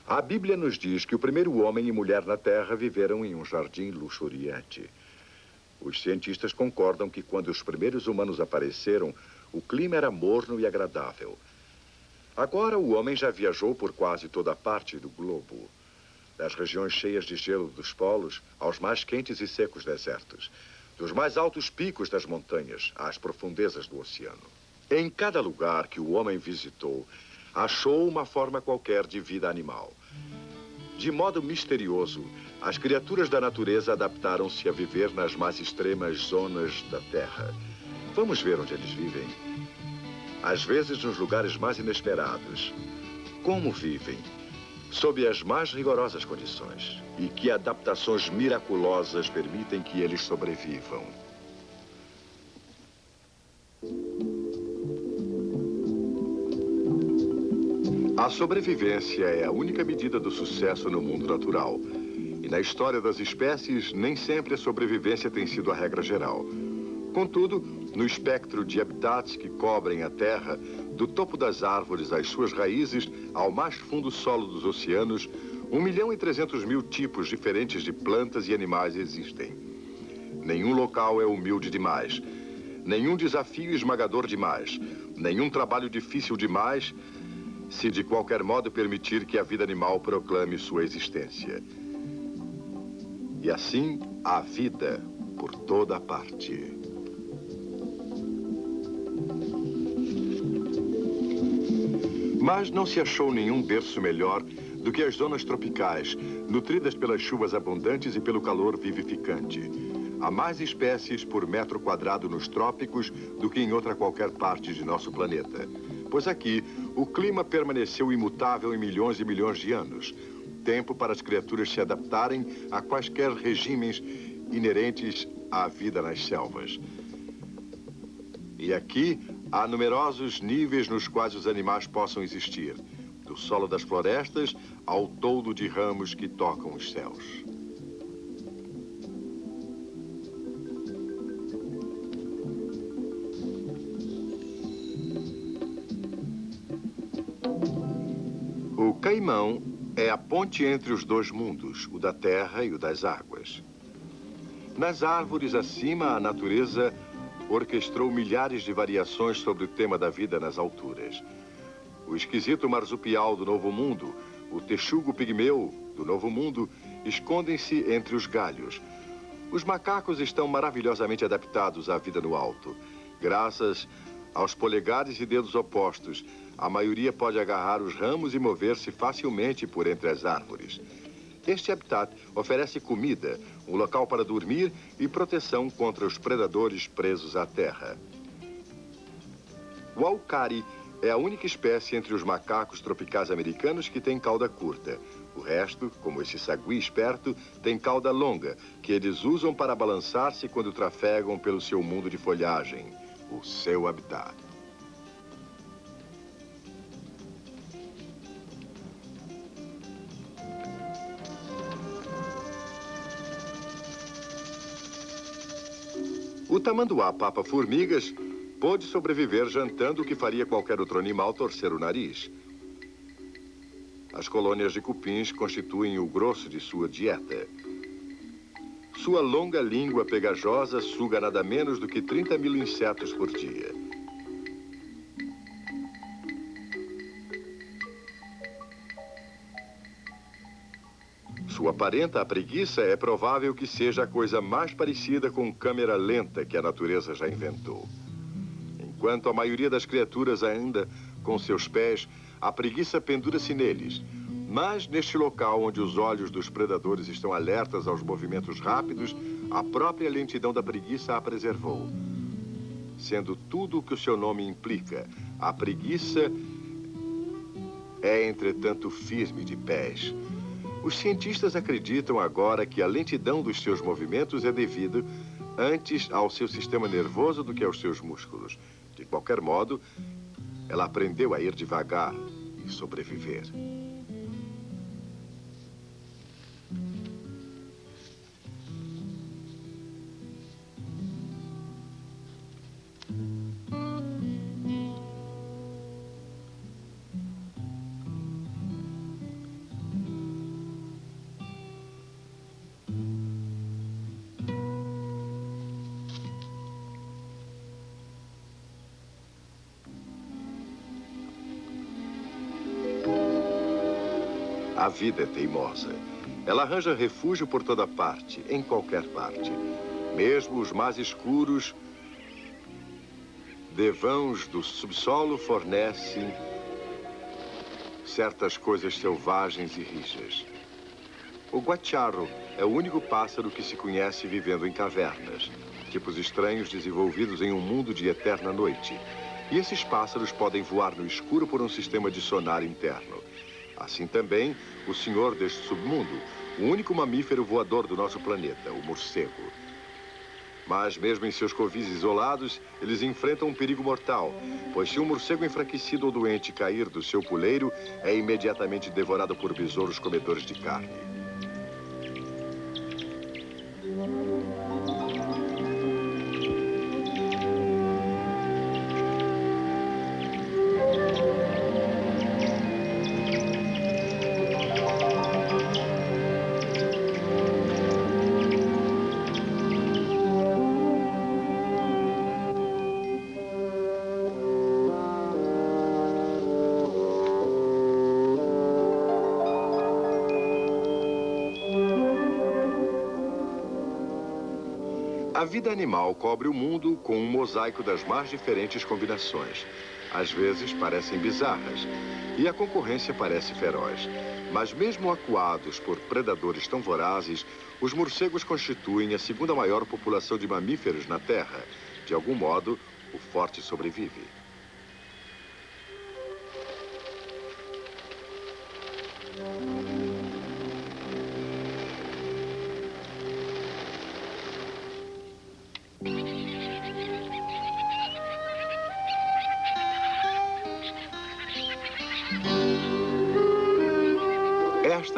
A Bíblia nos diz que o primeiro homem e mulher na Terra viveram em um jardim luxuriante. Os cientistas concordam que quando os primeiros humanos apareceram, o clima era morno e agradável. Agora o homem já viajou por quase toda a parte do globo, das regiões cheias de gelo dos polos aos mais quentes e secos desertos, dos mais altos picos das montanhas às profundezas do oceano. Em cada lugar que o homem visitou, achou uma forma qualquer de vida animal. De modo misterioso, as criaturas da natureza adaptaram-se a viver nas mais extremas zonas da Terra. Vamos ver onde eles vivem. Às vezes nos lugares mais inesperados. Como vivem? Sob as mais rigorosas condições. E que adaptações miraculosas permitem que eles sobrevivam. A sobrevivência é a única medida do sucesso no mundo natural. E na história das espécies, nem sempre a sobrevivência tem sido a regra geral. Contudo, no espectro de habitats que cobrem a Terra, do topo das árvores às suas raízes, ao mais fundo solo dos oceanos, 1.300.000 tipos diferentes de plantas e animais existem. Nenhum local é humilde demais, nenhum desafio esmagador demais, nenhum trabalho difícil demais, se de qualquer modo permitir que a vida animal proclame sua existência. E assim, há vida por toda a parte. Mas não se achou nenhum berço melhor do que as zonas tropicais, nutridas pelas chuvas abundantes e pelo calor vivificante. Há mais espécies por metro quadrado nos trópicos do que em outra qualquer parte de nosso planeta. Pois aqui, o clima permaneceu imutável em milhões e milhões de anos. Tempo para as criaturas se adaptarem a quaisquer regimes inerentes à vida nas selvas. E aqui, há numerosos níveis nos quais os animais possam existir. Do solo das florestas ao toldo de ramos que tocam os céus. O caimão é a ponte entre os dois mundos, o da terra e o das águas. Nas árvores acima, a natureza orquestrou milhares de variações sobre o tema da vida nas alturas. O esquisito marsupial do Novo Mundo, o texugo pigmeu do Novo Mundo, escondem-se entre os galhos. Os macacos estão maravilhosamente adaptados à vida no alto. Graças aos polegares e dedos opostos, a maioria pode agarrar os ramos e mover-se facilmente por entre as árvores. Este habitat oferece comida, um local para dormir e proteção contra os predadores presos à terra. O aucari é a única espécie entre os macacos tropicais americanos que tem cauda curta. O resto, como esse sagui esperto, tem cauda longa, que eles usam para balançar-se quando trafegam pelo seu mundo de folhagem, o seu habitat. O tamanduá papa-formigas pôde sobreviver jantando o que faria qualquer outro animal torcer o nariz. As colônias de cupins constituem o grosso de sua dieta. Sua longa língua pegajosa suga nada menos do que 30.000 insetos por dia. Sua parenta, a preguiça, é provável que seja a coisa mais parecida com câmera lenta que a natureza já inventou. Enquanto a maioria das criaturas anda com seus pés, a preguiça pendura-se neles. Mas neste local onde os olhos dos predadores estão alertas aos movimentos rápidos, a própria lentidão da preguiça a preservou. Sendo tudo o que o seu nome implica, a preguiça é, entretanto, firme de pés. Os cientistas acreditam agora que a lentidão dos seus movimentos é devida antes ao seu sistema nervoso do que aos seus músculos. De qualquer modo, ela aprendeu a ir devagar e sobreviver. A vida é teimosa. Ela arranja refúgio por toda parte, em qualquer parte. Mesmo os mais escuros devãos do subsolo fornecem certas coisas selvagens e rijas. O guaxiaro é o único pássaro que se conhece vivendo em cavernas, tipos estranhos desenvolvidos em um mundo de eterna noite. E esses pássaros podem voar no escuro por um sistema de sonar interno. Assim também, o senhor deste submundo, o único mamífero voador do nosso planeta, o morcego. Mas mesmo em seus covis isolados, eles enfrentam um perigo mortal, pois se um morcego enfraquecido ou doente cair do seu puleiro, é imediatamente devorado por besouros comedores de carne. A vida animal cobre o mundo com um mosaico das mais diferentes combinações. Às vezes parecem bizarras e a concorrência parece feroz. Mas mesmo acuados por predadores tão vorazes, os morcegos constituem a segunda maior população de mamíferos na Terra. De algum modo, o forte sobrevive.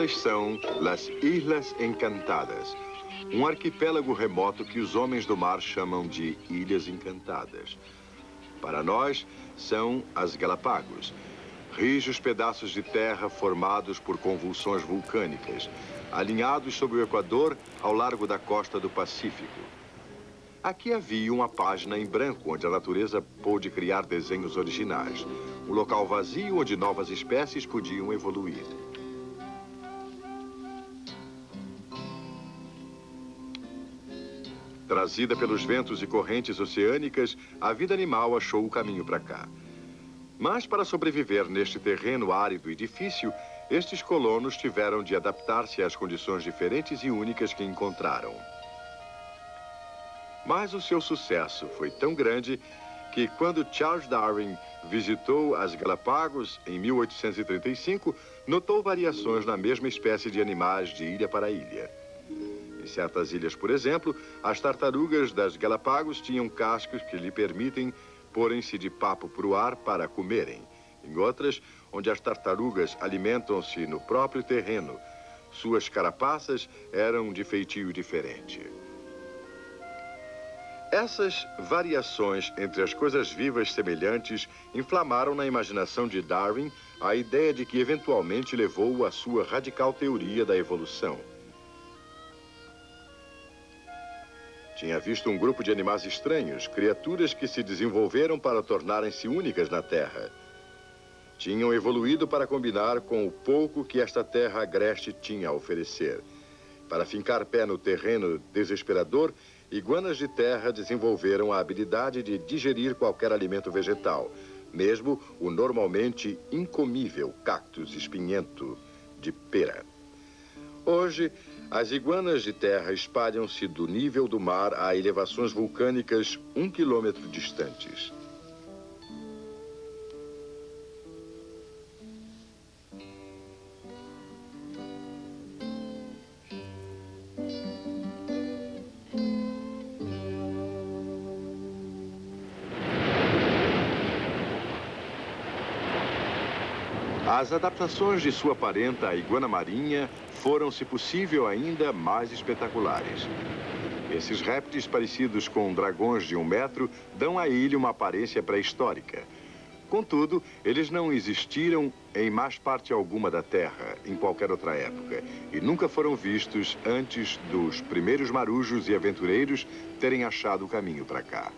Estas são Las Islas Encantadas, um arquipélago remoto que os homens do mar chamam de Ilhas Encantadas. Para nós, são as Galápagos, rijos pedaços de terra formados por convulsões vulcânicas, alinhados sob o Equador ao largo da costa do Pacífico. Aqui havia uma página em branco onde a natureza pôde criar desenhos originais, um local vazio onde novas espécies podiam evoluir. Trazida pelos ventos e correntes oceânicas, a vida animal achou o caminho para cá. Mas para sobreviver neste terreno árido e difícil, estes colonos tiveram de adaptar-se às condições diferentes e únicas que encontraram. Mas o seu sucesso foi tão grande que quando Charles Darwin visitou as Galápagos em 1835, notou variações na mesma espécie de animais de ilha para ilha. Em certas ilhas, por exemplo, as tartarugas das Galápagos tinham cascos que lhe permitem porem-se de papo para o ar para comerem. Em outras, onde as tartarugas alimentam-se no próprio terreno, suas carapaças eram de feitio diferente. Essas variações entre as coisas vivas semelhantes inflamaram na imaginação de Darwin a ideia de que eventualmente levou à sua radical teoria da evolução. Tinha visto um grupo de animais estranhos, criaturas que se desenvolveram para tornarem-se únicas na Terra. Tinham evoluído para combinar com o pouco que esta terra agreste tinha a oferecer. Para fincar pé no terreno desesperador, iguanas de terra desenvolveram a habilidade de digerir qualquer alimento vegetal, mesmo o normalmente incomível cactus espinhento de pera. Hoje, as iguanas de terra espalham-se do nível do mar a elevações vulcânicas 1 quilômetro distantes. As adaptações de sua parenta, a iguana marinha, foram, se possível, ainda mais espetaculares. Esses répteis parecidos com dragões de 1 metro dão à ilha uma aparência pré-histórica. Contudo, eles não existiram em mais parte alguma da Terra, em qualquer outra época, e nunca foram vistos antes dos primeiros marujos e aventureiros terem achado o caminho para cá.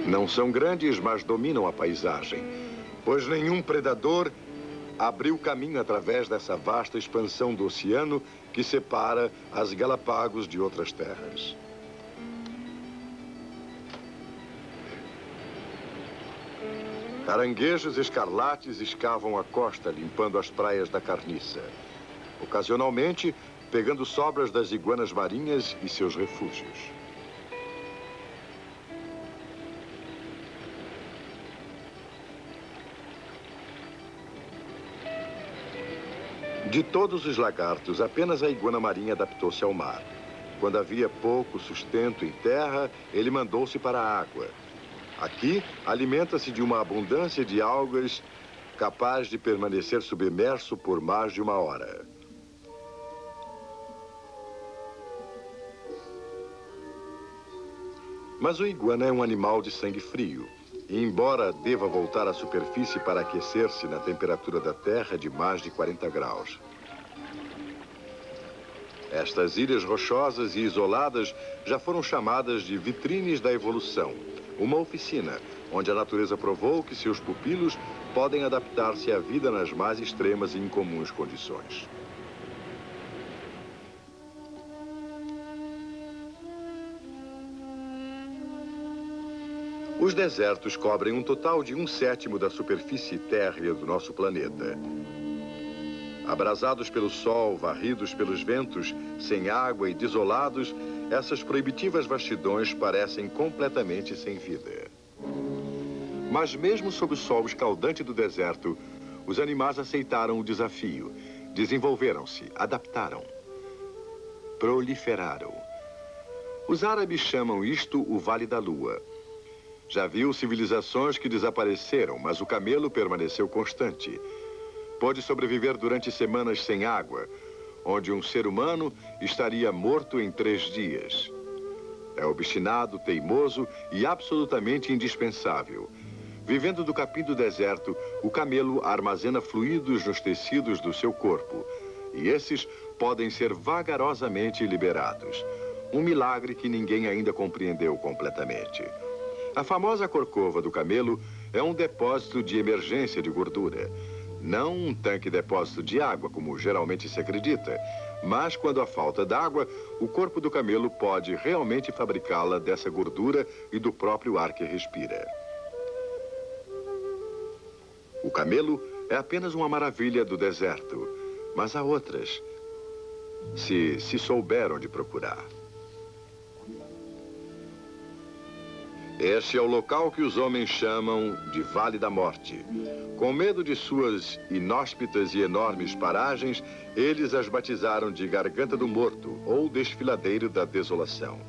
Não são grandes, mas dominam a paisagem, pois nenhum predador abriu caminho através dessa vasta expansão do oceano que separa as Galápagos de outras terras. Caranguejos escarlates escavam a costa, limpando as praias da carniça. Ocasionalmente, pegando sobras das iguanas marinhas e seus refúgios. De todos os lagartos, apenas a iguana marinha adaptou-se ao mar. Quando havia pouco sustento em terra, ele mandou-se para a água. Aqui, alimenta-se de uma abundância de algas capaz de permanecer submerso por mais de 1 hora. Mas o iguana é um animal de sangue frio. E embora deva voltar à superfície para aquecer-se na temperatura da Terra de mais de 40 graus. Estas ilhas rochosas e isoladas já foram chamadas de vitrines da evolução, uma oficina onde a natureza provou que seus pupilos podem adaptar-se à vida nas mais extremas e incomuns condições. Os desertos cobrem um total de 1/7 da superfície térrea do nosso planeta. Abrasados pelo sol, varridos pelos ventos, sem água e desolados, essas proibitivas vastidões parecem completamente sem vida. Mas mesmo sob o sol escaldante do deserto, os animais aceitaram o desafio, desenvolveram-se, adaptaram, proliferaram. Os árabes chamam isto o Vale da Lua. Já viu civilizações que desapareceram, mas o camelo permaneceu constante. Pôde sobreviver durante semanas sem água, onde um ser humano estaria morto em 3 dias. É obstinado, teimoso e absolutamente indispensável. Vivendo do capim do deserto, o camelo armazena fluidos nos tecidos do seu corpo. E esses podem ser vagarosamente liberados. Um milagre que ninguém ainda compreendeu completamente. A famosa corcova do camelo é um depósito de emergência de gordura. Não um tanque-depósito de água, como geralmente se acredita, mas quando há falta d'água, o corpo do camelo pode realmente fabricá-la dessa gordura e do próprio ar que respira. O camelo é apenas uma maravilha do deserto, mas há outras, se souber onde procurar. Este é o local que os homens chamam de Vale da Morte. Com medo de suas inóspitas e enormes paragens, eles as batizaram de Garganta do Morto ou Desfiladeiro da Desolação.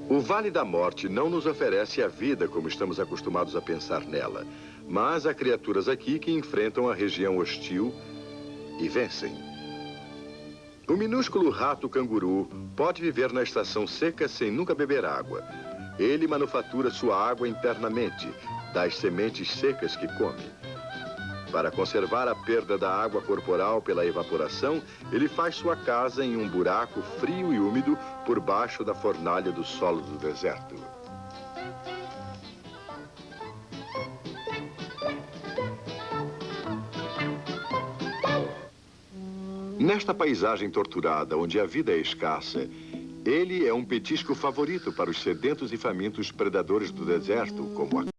O Vale da Morte não nos oferece a vida como estamos acostumados a pensar nela, mas há criaturas aqui que enfrentam a região hostil e vencem. O minúsculo rato canguru pode viver na estação seca sem nunca beber água. Ele manufatura sua água internamente, das sementes secas que come. Para conservar a perda da água corporal pela evaporação, ele faz sua casa em um buraco frio e úmido por baixo da fornalha do solo do deserto. Nesta paisagem torturada, onde a vida é escassa, ele é um petisco favorito para os sedentos e famintos predadores do deserto, como a